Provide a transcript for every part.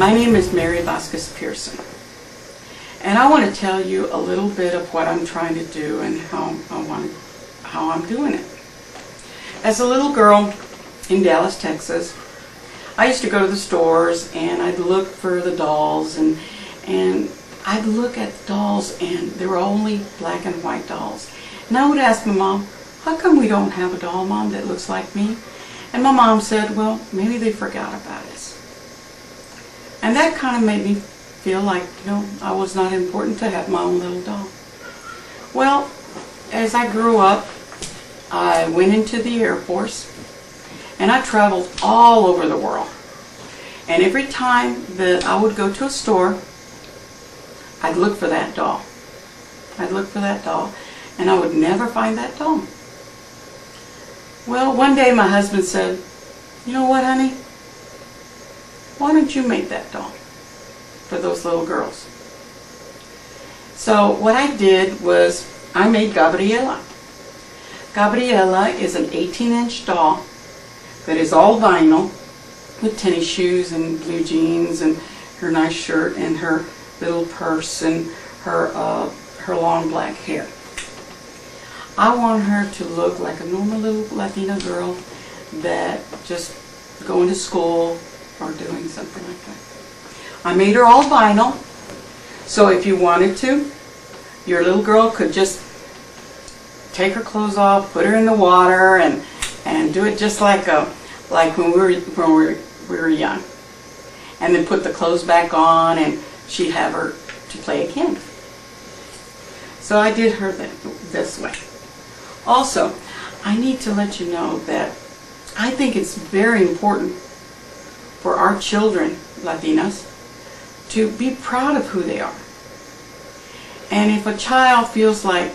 My name is Mary Vasquez Pearson, and I want to tell you a little bit of what I'm trying to do and how I'm doing it. As a little girl in Dallas, Texas, I used to go to the stores and I'd look for the dolls, and I'd look at the dolls and there were only black and white dolls. And I would ask my mom, how come we don't have a doll, Mom, that looks like me? And my mom said, well, maybe they forgot about us. And that kind of made me feel like, I was not important to have my own little doll. Well, as I grew up, I went into the Air Force, and I traveled all over the world. And every time that I would go to a store, I'd look for that doll. I'd look for that doll, and I would never find that doll. Well, one day my husband said, you know what, honey? Why don't you make that doll for those little girls? So what I did was I made Gabriella. Gabriella is an 18-inch doll that is all vinyl with tennis shoes and blue jeans and her nice shirt and her little purse and her long black hair. I want her to look like a normal little Latina girl that just going to school or doing something like that. I made her all vinyl, so if you wanted to, your little girl could just take her clothes off, put her in the water, and do it just like when we were young, and then put the clothes back on, and she'd have her to play again. So I did her this way. Also, I need to let you know that I think it's very important for our children, Latinas, to be proud of who they are. And if a child feels like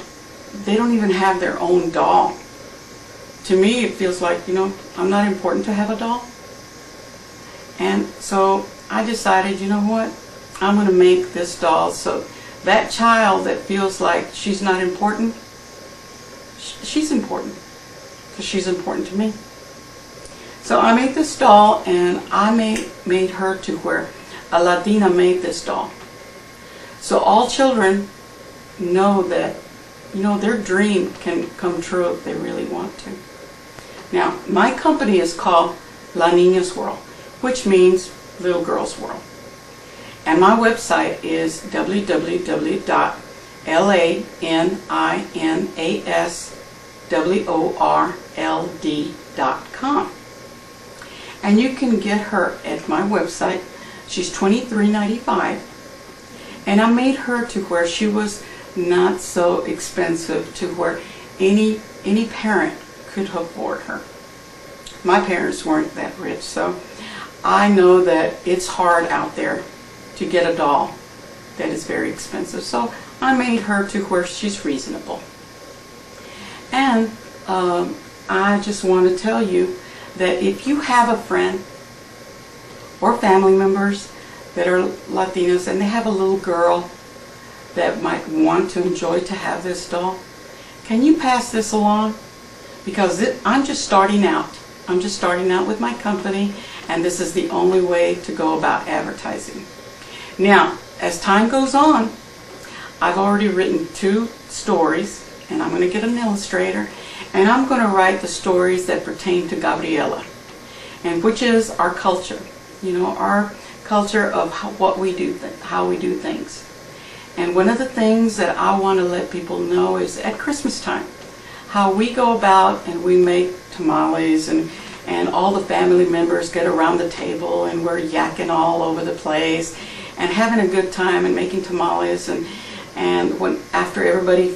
they don't even have their own doll, to me it feels like, I'm not important to have a doll. And so I decided, you know what, I'm going to make this doll so that child that feels like she's not important, she's important, because she's important to me. So I made this doll, and I made her to where a Latina made this doll. So all children know that, their dream can come true if they really want to. Now, my company is called La Niña's World, which means Little Girl's World. And my website is www.laninasworld.com. And you can get her at my website. She's $23.95, and I made her to where she was not so expensive to where any parent could afford her. My parents weren't that rich, so I know that it's hard out there to get a doll that is very expensive. So I made her to where she's reasonable. And I just want to tell you that if you have a friend or family members that are Latinos and they have a little girl that might want to enjoy to have this doll, can you pass this along? Because I'm just starting out. I'm just starting out with my company, and this is the only way to go about advertising. Now, as time goes on, I've already written 2 stories, and I'm going to get an illustrator, and I'm going to write the stories that pertain to Gabriella, and which is our culture, our culture of what we do, how we do things. And one of the things that I want to let people know is at Christmas time, how we go about and we make tamales, and all the family members get around the table and we're yakking all over the place and having a good time and making tamales, and when after everybody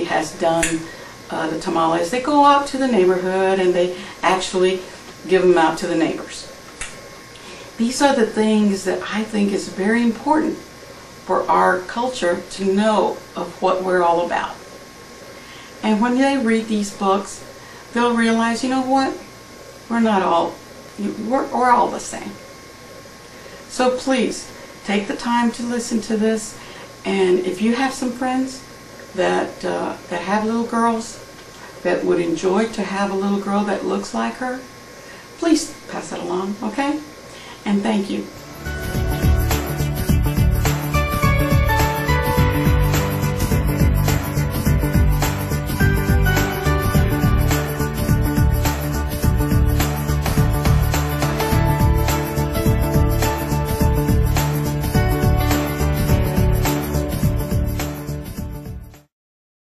has done the tamales, they go out to the neighborhood and they actually give them out to the neighbors. These are the things that I think is very important for our culture to know of what we're all about. And when they read these books, they'll realize, you know what, we're all the same. So please, take the time to listen to this, and if you have some friends that have little girls that would enjoy to have a little girl that looks like her, please pass it along, okay? And thank you.